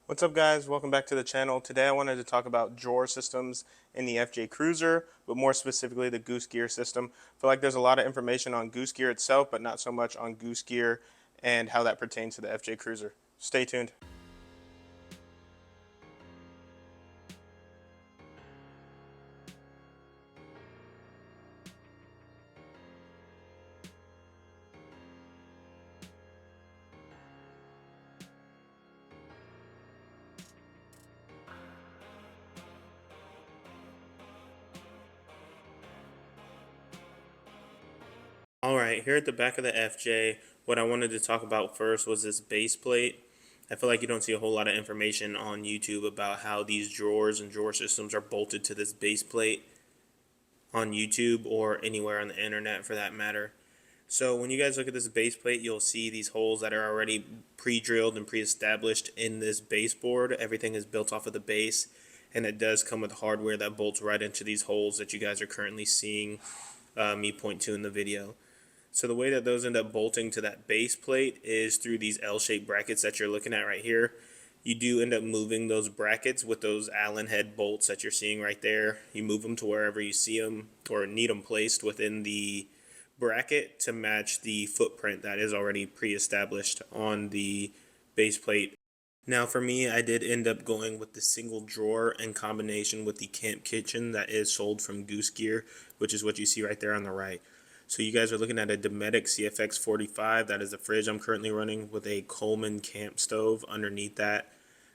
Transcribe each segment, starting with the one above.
What's up, guys? Welcome back to the channel. Today I wanted to talk about drawer systems in the FJ Cruiser, but more specifically the Goose Gear system. I feel like there's a lot of information on Goose Gear itself, but not so much on Goose Gear and how that pertains to the FJ Cruiser. Stay tuned. Alright, here at the back of the FJ, what I wanted to talk about first was this base plate. I feel like you don't see a whole lot of information on YouTube about how these drawers and drawer systems are bolted to this base plate on YouTube or anywhere on the internet for that matter. So when you guys look at this base plate, you'll see these holes that are already pre-drilled and pre-established in this baseboard. Everything is built off of the base, and it does come with hardware that bolts right into these holes that you guys are currently seeing me point to in the video. So the way that those end up bolting to that base plate is through these L-shaped brackets that you're looking at right here. You do end up moving those brackets with those Allen head bolts that you're seeing right there. You move them to wherever you see them or need them placed within the bracket to match the footprint that is already pre-established on the base plate. Now for me, I did end up going with the single drawer in combination with the camp kitchen that is sold from Goose Gear, which is what you see right there on the right. So you guys are looking at a Dometic CFX 45. That is the fridge I'm currently running with a Coleman camp stove underneath that.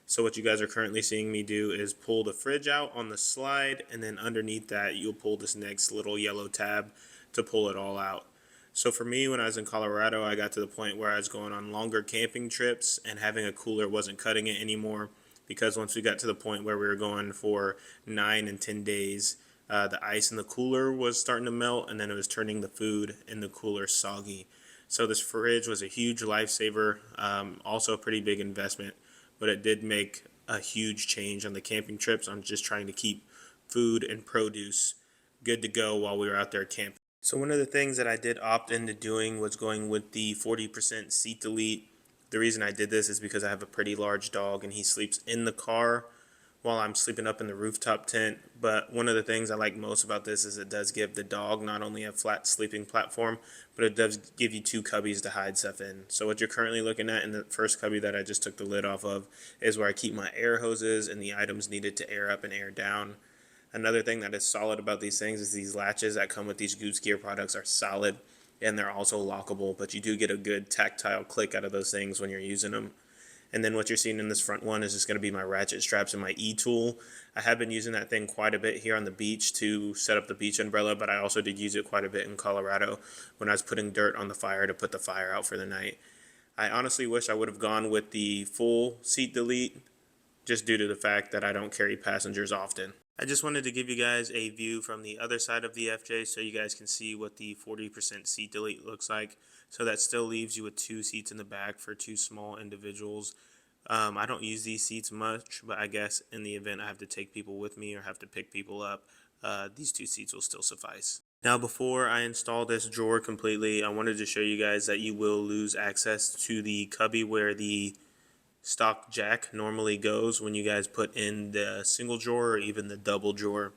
So what you guys are currently seeing me do is pull the fridge out on the slide, and then underneath that you'll pull this next little yellow tab to pull it all out. So for me, when I was in Colorado, I got to the point where I was going on longer camping trips, and having a cooler wasn't cutting it anymore, because once we got to the point where we were going for 9 and 10 days, the ice in the cooler was starting to melt, and then it was turning the food in the cooler soggy. So this fridge was a huge lifesaver, also a pretty big investment, but it did make a huge change on the camping trips on just trying to keep food and produce good to go while we were out there camping. So one of the things that I did opt into doing was going with the 40% seat delete. The reason I did this is because I have a pretty large dog and he sleeps in the car while I'm sleeping up in the rooftop tent. But one of the things I like most about this is it does give the dog not only a flat sleeping platform, but it does give you two cubbies to hide stuff in. So what you're currently looking at in the first cubby that I just took the lid off of is where I keep my air hoses and the items needed to air up and air down. Another thing that is solid about these things is these latches that come with these Goose Gear products are solid, and they're also lockable, but you do get a good tactile click out of those things when you're using them. And then what you're seeing in this front one is just going to be my ratchet straps and my E-tool. I have been using that thing quite a bit here on the beach to set up the beach umbrella, but I also did use it quite a bit in Colorado when I was putting dirt on the fire to put the fire out for the night. I honestly wish I would have gone with the full seat delete, just due to the fact that I don't carry passengers often. I just wanted to give you guys a view from the other side of the FJ so you guys can see what the 40% seat delete looks like. So that still leaves you with 2 seats in the back for 2 small individuals. I don't use these seats much, but I guess in the event I have to take people with me or have to pick people up, these 2 seats will still suffice. Now before I install this drawer completely, I wanted to show you guys that you will lose access to the cubby where the stock jack normally goes when you guys put in the single drawer or even the double drawer.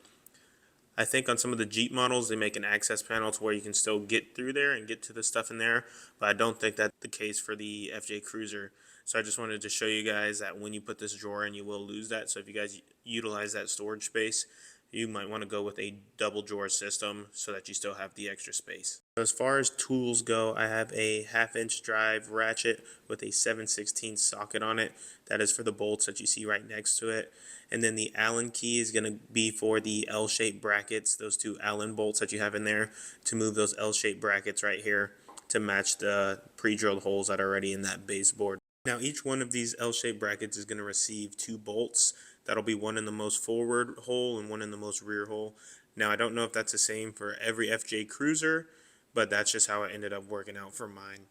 I think on some of the Jeep models they make an access panel to where you can still get through there and get to the stuff in there, but I don't think that's the case for the FJ Cruiser. So I just wanted to show you guys that when you put this drawer in, you will lose that. So if you guys utilize that storage space, you might want to go with a double drawer system so that you still have the extra space. As far as tools go, I have a 1/2-inch drive ratchet with a 7/16 socket on it. That is for the bolts that you see right next to it. And then the Allen key is going to be for the L-shaped brackets, those 2 Allen bolts that you have in there, to move those L-shaped brackets right here to match the pre-drilled holes that are already in that baseboard. Now each one of these L-shaped brackets is going to receive 2 bolts. That'll be one in the most forward hole and one in the most rear hole. Now I don't know if that's the same for every FJ Cruiser, but that's just how it ended up working out for mine.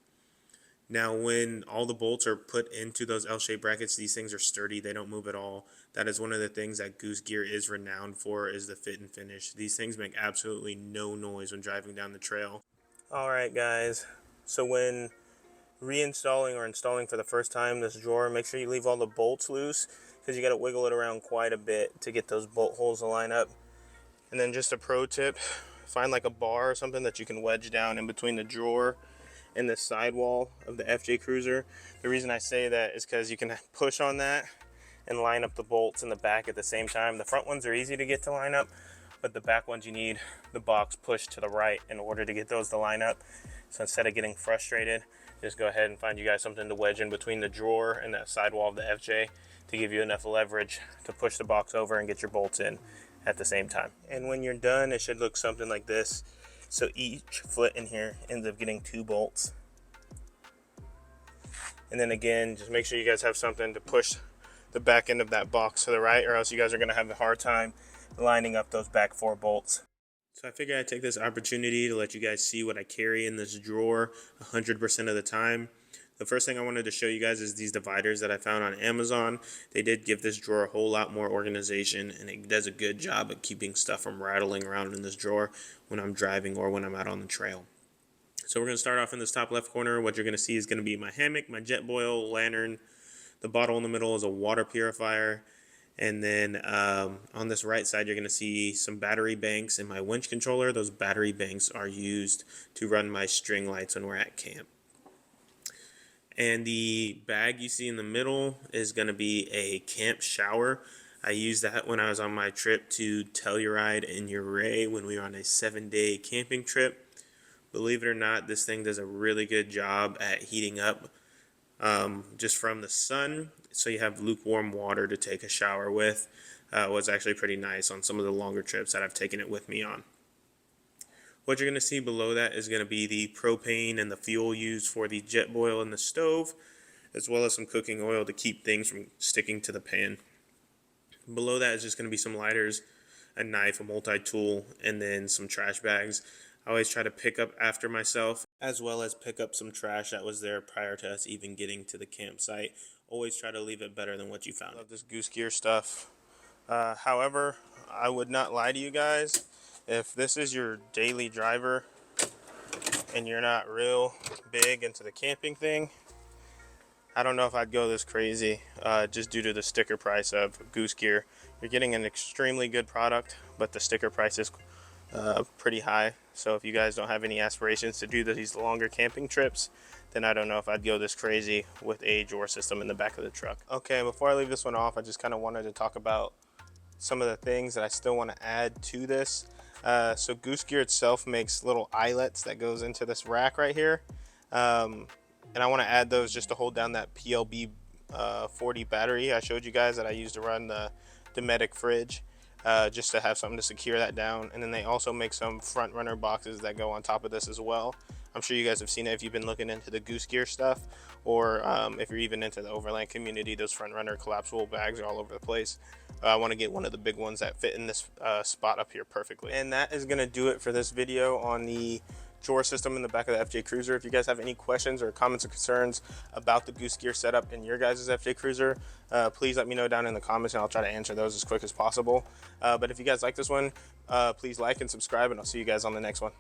Now when all the bolts are put into those L-shaped brackets, these things are sturdy, they don't move at all. That is one of the things that Goose Gear is renowned for, is the fit and finish. These things make absolutely no noise when driving down the trail. Alright guys, so when reinstalling or installing for the first time this drawer, make sure you leave all the bolts loose, because you got to wiggle it around quite a bit to get those bolt holes to line up. And then just a pro tip, find like a bar or something that you can wedge down in between the drawer and the sidewall of the FJ Cruiser. The reason I say that is because you can push on that and line up the bolts in the back at the same time. The front ones are easy to get to line up, but the back ones you need the box pushed to the right in order to get those to line up. So instead of getting frustrated, just go ahead and find you guys something to wedge in between the drawer and that sidewall of the FJ to give you enough leverage to push the box over and get your bolts in at the same time. And when you're done, it should look something like this. So each foot in here ends up getting 2 bolts. And then again, just make sure you guys have something to push the back end of that box to the right, or else you guys are gonna have a hard time lining up those back 4 bolts. So I figured I'd take this opportunity to let you guys see what I carry in this drawer 100% of the time. The first thing I wanted to show you guys is these dividers that I found on Amazon. They did give this drawer a whole lot more organization, and it does a good job of keeping stuff from rattling around in this drawer when I'm driving or when I'm out on the trail. So we're going to start off in this top left corner. What you're going to see is going to be my hammock, my Jetboil lantern. The bottle in the middle is a water purifier. And then on this right side, you're going to see some battery banks and my winch controller. Those battery banks are used to run my string lights when we're at camp. And the bag you see in the middle is going to be a camp shower. I used that when I was on my trip to Telluride and Ouray when we were on a 7-day camping trip. Believe it or not, this thing does a really good job at heating up just from the sun. So you have lukewarm water to take a shower with. Was actually pretty nice on some of the longer trips that I've taken it with me on. What you're going to see below that is going to be the propane and the fuel used for the Jetboil in the stove, as well as some cooking oil to keep things from sticking to the pan. Below that is just going to be some lighters, a knife, a multi-tool, and then some trash bags. I always try to pick up after myself, as well as pick up some trash that was there prior to us even getting to the campsite. Always try to leave it better than what you found. I love this Goose Gear stuff. However, I would not lie to you guys. If this is your daily driver and you're not real big into the camping thing, I don't know if I'd go this crazy just due to the sticker price of Goose Gear. You're getting an extremely good product, but the sticker price is pretty high. So if you guys don't have any aspirations to do these longer camping trips, then I don't know if I'd go this crazy with a drawer system in the back of the truck. Okay, before I leave this one off, I just kind of wanted to talk about some of the things that I still want to add to this. So Goose Gear itself makes little eyelets that goes into this rack right here. And I want to add those just to hold down that PLB 40 battery I showed you guys that I used to run the Dometic fridge, just to have something to secure that down. And then they also make some front runner boxes that go on top of this as well. I'm sure you guys have seen it if you've been looking into the Goose Gear stuff, or if you're even into the overland community. Those front runner collapsible bags are all over the place. I want to get one of the big ones that fit in this spot up here perfectly. And that is going to do it for this video on the drawer system in the back of the FJ Cruiser. If you guys have any questions or comments or concerns about the Goose Gear setup in your guys' FJ Cruiser, please let me know down in the comments, and I'll try to answer those as quick as possible. But if you guys like this one, please like and subscribe, and I'll see you guys on the next one.